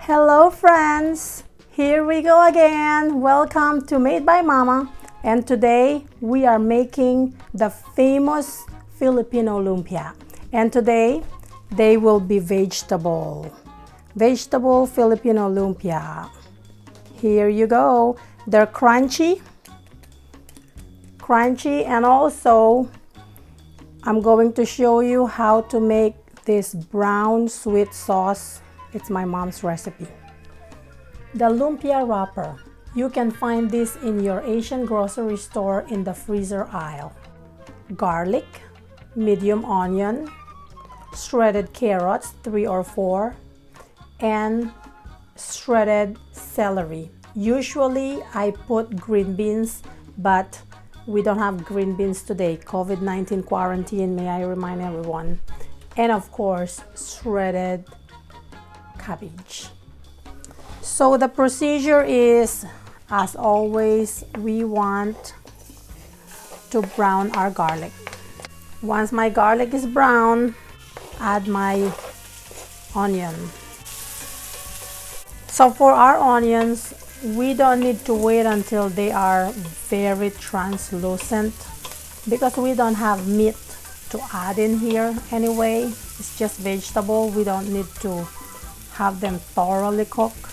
Hello friends, here we go again. Welcome to Made by Mama, and today we are making the famous Filipino lumpia, and today they will be vegetable Filipino lumpia. Here you go. They're crunchy, and also I'm going to show you how to make this brown sweet sauce. It's my mom's recipe. The lumpia wrapper. You can find this in your Asian grocery store in the freezer aisle. Garlic, medium onion, shredded carrots, 3 or 4, and shredded celery. Usually I put green beans, but we don't have green beans today. COVID-19 quarantine, may I remind everyone. And of course, shredded cabbage. So the procedure is, as always, we want to brown our garlic. Once my garlic is brown, add my onion. So for our onions, we don't need to wait until they are very translucent because we don't have meat to add in here anyway. It's just vegetable. We don't need to have them thoroughly cooked.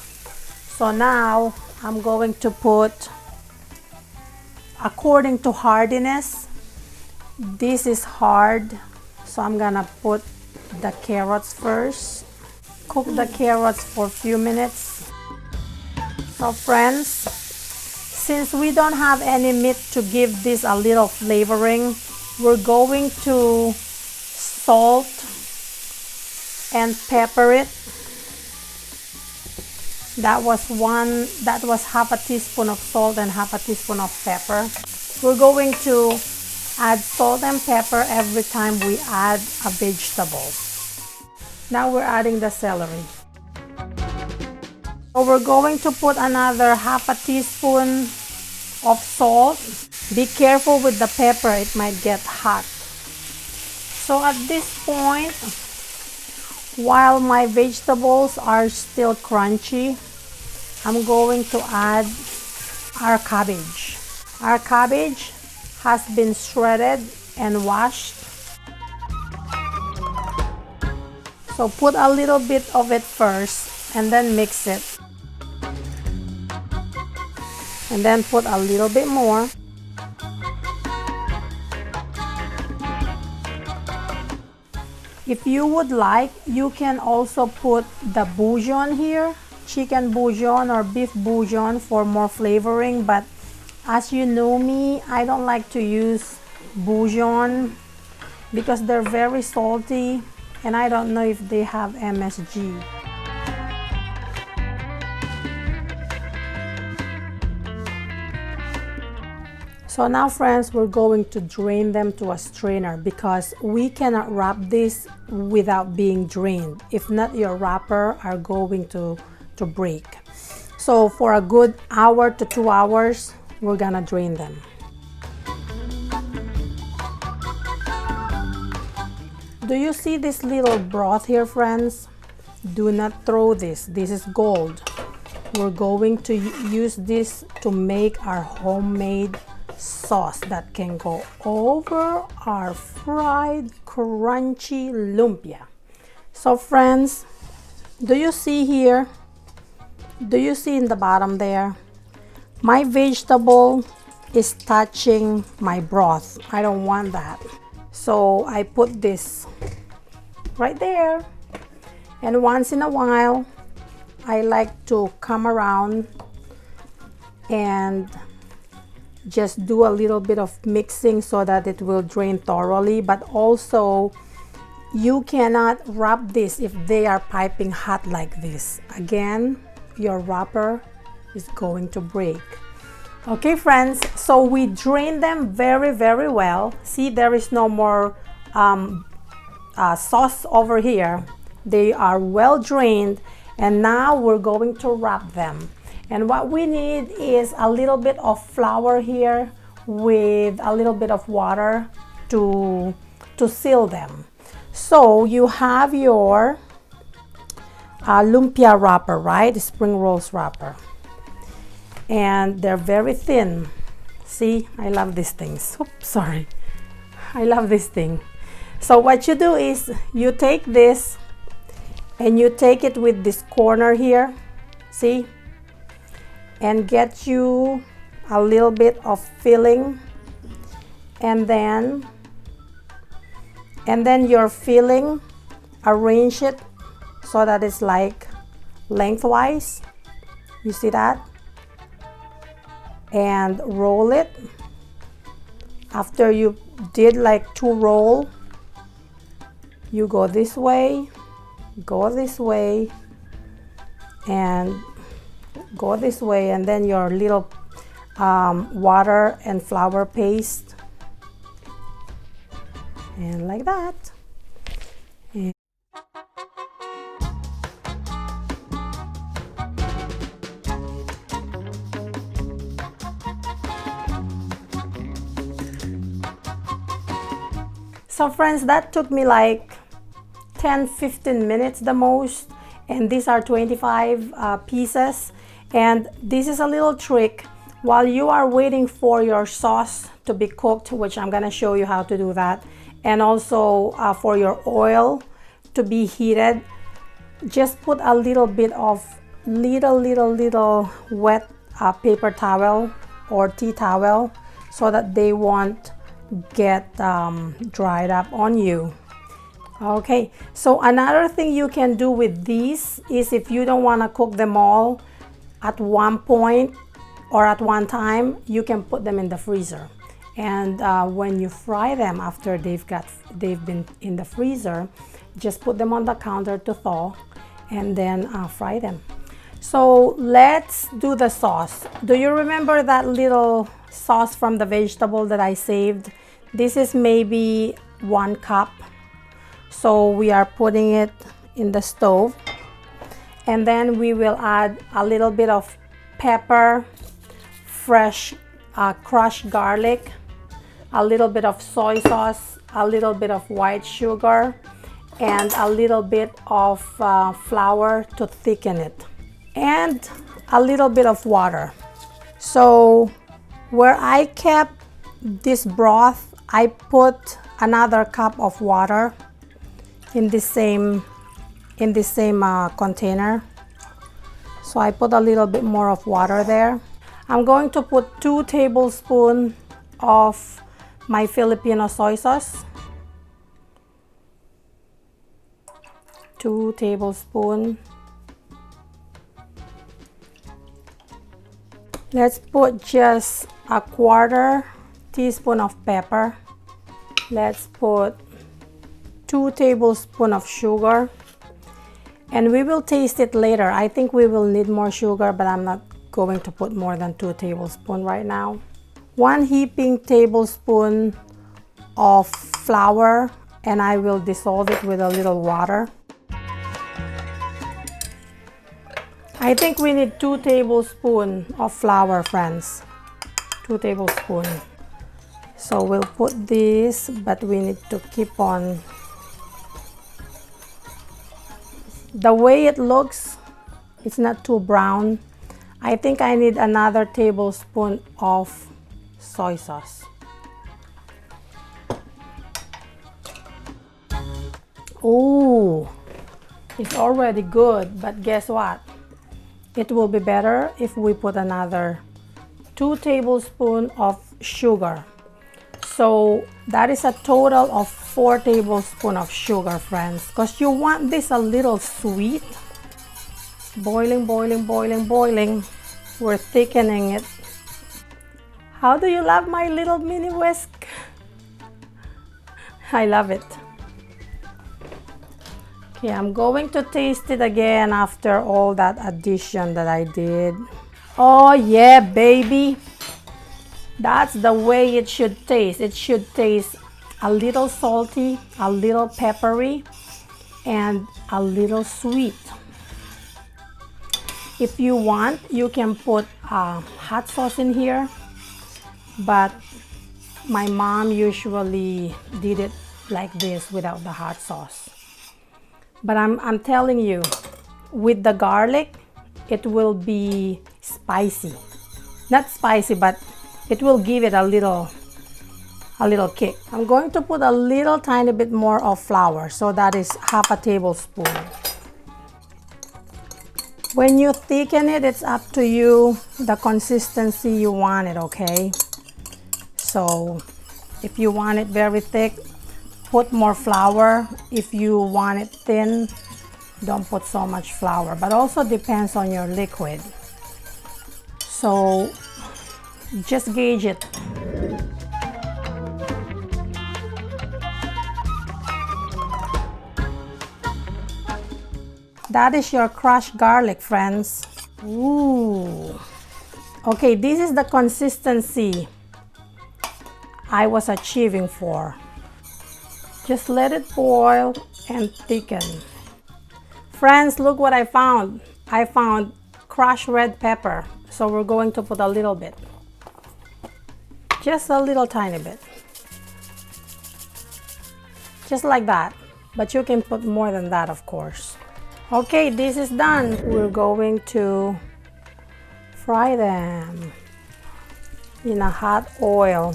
So now I'm going to put, according to hardiness, this is hard, so I'm gonna put the carrots first. Cook the carrots for a few minutes. So friends, since we don't have any meat to give this a little flavoring, we're going to salt and pepper it. That was half a teaspoon of salt and half a teaspoon of pepper. We're going to add salt and pepper every time we add a vegetable. Now we're adding the celery. So we're going to put another half a teaspoon of salt. Be careful with the pepper, it might get hot. So at this point, while my vegetables are still crunchy, I'm going to add our cabbage. Our cabbage has been shredded and washed. So put a little bit of it first and then mix it. And then put a little bit more. If you would like, you can also put the bouillon here, chicken bouillon or beef bouillon for more flavoring, but as you know me, I don't like to use bouillon because they're very salty and I don't know if they have MSG. So now friends, we're going to drain them to a strainer because we cannot wrap this without being drained. If not, your wrapper are going to break. So for a good hour to 2 hours, we're gonna drain them. Do you see this little broth here, friends? Do not throw this. This is gold. We're going to use this to make our homemade sauce that can go over our fried crunchy lumpia. So friends, do you see here? Do you see in the bottom there? My vegetable is touching my broth. I don't want that. So I put this right there. And once in a while, I like to come around and just do a little bit of mixing so that it will drain thoroughly. But also, you cannot wrap this if they are piping hot like this. Again, your wrapper is going to break. Okay friends, so we drain them very, very well. See, there is no more sauce over here. They are well drained, and now we're going to wrap them. And what we need is a little bit of flour here with a little bit of water to seal them. So you have your lumpia wrapper, right? Spring rolls wrapper. And they're very thin. See, I love these things. Oops, sorry. I love this thing. So what you do is you take this and you take it with this corner here, see, and get you a little bit of filling, and then your filling, arrange it so that it's like lengthwise. You see that? And roll it. After you did like 2 roll, you go this way, go this way, and go this way, and then your little water and flour paste, and like that. And so friends, that took me like 10-15 minutes the most, and these are 25 pieces. And this is a little trick. While you are waiting for your sauce to be cooked, which I'm gonna show you how to do that, and also for your oil to be heated, just put a little bit of little wet paper towel or tea towel so that they won't get dried up on you. Okay, so another thing you can do with these is, if you don't want to cook them all at one point or at one time, you can put them in the freezer. And when you fry them after they've been in the freezer, just put them on the counter to thaw and then fry them. So let's do the sauce. Do you remember that little sauce from the vegetable that I saved? This is maybe 1 cup. So we are putting it in the stove, and then we will add a little bit of pepper, fresh crushed garlic, a little bit of soy sauce, a little bit of white sugar, and a little bit of flour to thicken it, and a little bit of water. So where I kept this broth, I put another cup of water in the same container. So I put a little bit more of water there. I'm going to put 2 tablespoons of my Filipino soy sauce. 2 tablespoons. Let's put just a 1/4 teaspoon of pepper. Let's put 2 tablespoons of sugar, and we will taste it later. I think we will need more sugar, but I'm not going to put more than 2 tablespoons right now. 1 heaping tablespoon of flour, and I will dissolve it with a little water. I think we need 2 tablespoons of flour, friends. 2 tablespoons. So we'll put this, but we need to keep on. The way it looks, it's not too brown. I think I need another tablespoon of soy sauce. Oh, it's already good, but guess what? It will be better if we put another 2 tablespoons of sugar. So that is a total of 4 tablespoons of sugar, friends, because you want this a little sweet. Boiling, boiling, boiling, boiling. We're thickening it. How do you love my little mini whisk? I love it. Okay, I'm going to taste it again after all that addition that I did. Oh yeah, baby. That's the way it should taste. It should taste a little salty, a little peppery, and a little sweet. If you want, you can put hot sauce in here, but my mom usually did it like this without the hot sauce. But I'm telling you, with the garlic, it will be spicy. Not spicy, but it will give it a little kick. I'm going to put a little tiny bit more of flour, so that is half a tablespoon. When you thicken it, it's up to you, the consistency you want it, okay? So if you want it very thick, put more flour. If you want it thin, don't put so much flour, but also depends on your liquid. So just gauge it. That is your crushed garlic, friends. Ooh. Okay, this is the consistency I was achieving for. Just let it boil and thicken. Friends, look what I found. I found crushed red pepper. So we're going to put a little bit. Just a little tiny bit. Just like that. But you can put more than that, of course. Okay, this is done. We're going to fry them in a hot oil.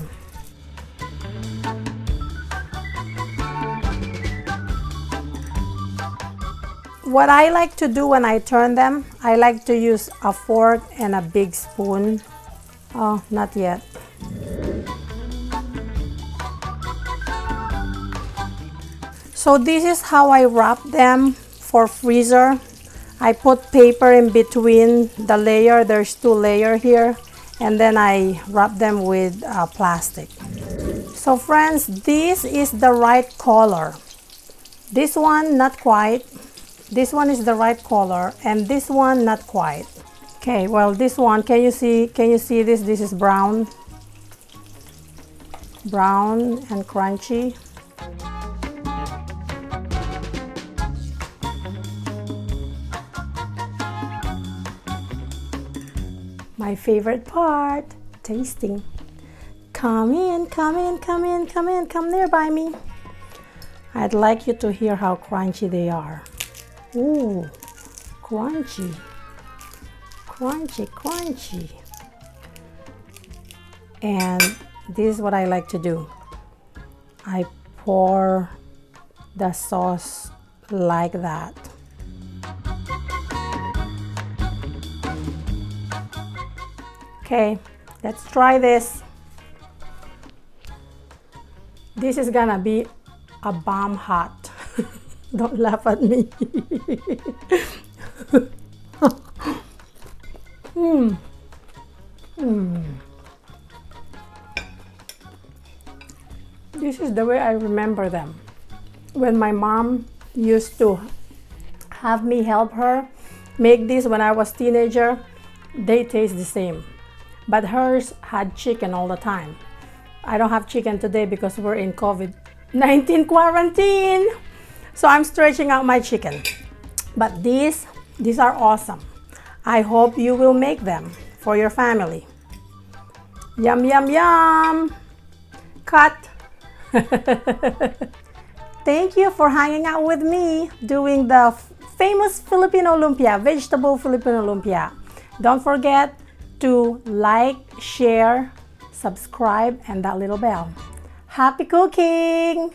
What I like to do when I turn them, I like to use a fork and a big spoon. Oh, not yet. So this is how I wrap them for freezer. I put paper in between the layer. There's 2 layers here, and then I wrap them with plastic. So friends, this is the right color. This one not quite. This one is the right color, and this one not quite. Okay, well, this one, can you see this? This is brown and crunchy. My favorite part, tasting. Come in, come in, come in, come in, come near by me. I'd like you to hear how crunchy they are. Ooh, crunchy, crunchy, crunchy. And this is what I like to do. I pour the sauce like that. Okay, let's try this. This is gonna be a bomb hot. Don't laugh at me. This is the way I remember them. When my mom used to have me help her make this when I was teenager, they taste the same. But hers had chicken all the time. I don't have chicken today because we're in COVID-19 quarantine. So I'm stretching out my chicken. But these are awesome. I hope you will make them for your family. Yum, yum, yum. Cut. Thank you for hanging out with me doing the famous Filipino lumpia, vegetable Filipino lumpia. Don't forget to like, share, subscribe, and that little bell. Happy cooking!